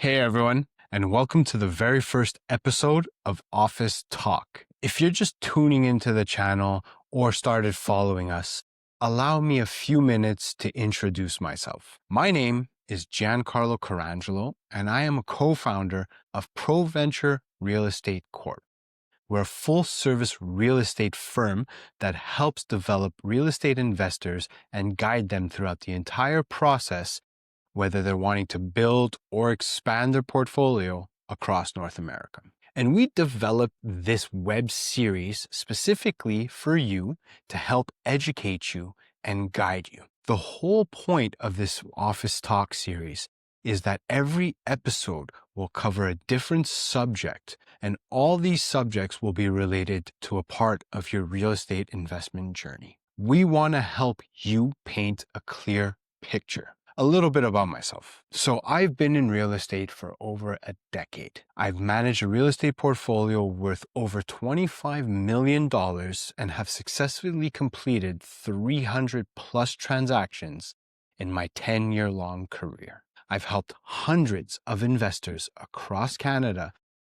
Hey everyone, and welcome to the very first episode of Office Talk. If you're just tuning into the channel or started following us, allow me a few minutes to introduce myself. My name is Giancarlo Carangelo, and I am a co-founder of ProVenture Real Estate Corp. We're a full-service real estate firm that helps develop real estate investors and guide them throughout the entire process, whether they're wanting to build or expand their portfolio across North America. And we developed this web series specifically for you to help educate you and guide you. The whole point of this Office Talk series is that every episode will cover a different subject, and all these subjects will be related to a part of your real estate investment journey. We want to help you paint a clear picture. A little bit about myself. So I've been in real estate for over a decade. I've managed a real estate portfolio worth over $25 million and have successfully completed 300 plus transactions in my 10-year-long career. I've helped hundreds of investors across Canada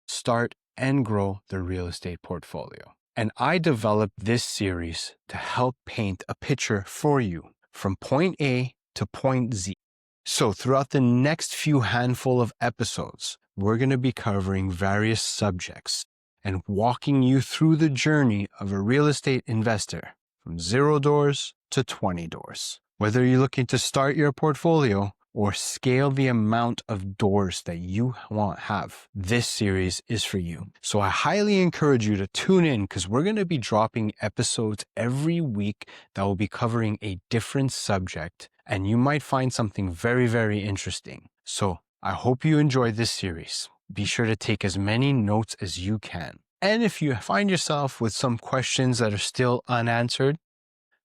start and grow their real estate portfolio. And I developed this series to help paint a picture for you from point A to point Z. So throughout the next few handful of episodes, we're going to be covering various subjects and walking you through the journey of a real estate investor from 0 doors to 20 doors. Whether you're looking to start your portfolio or scale the amount of doors that you want to have, this series is for you. So I highly encourage you to tune in because we're going to be dropping episodes every week that will be covering a different subject, and you might find something very, very interesting. So I hope you enjoy this series. Be sure to take as many notes as you can. And if you find yourself with some questions that are still unanswered,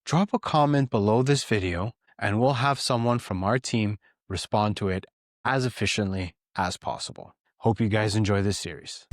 drop a comment below this video and we'll have someone from our team respond to it as efficiently as possible. Hope you guys enjoy this series.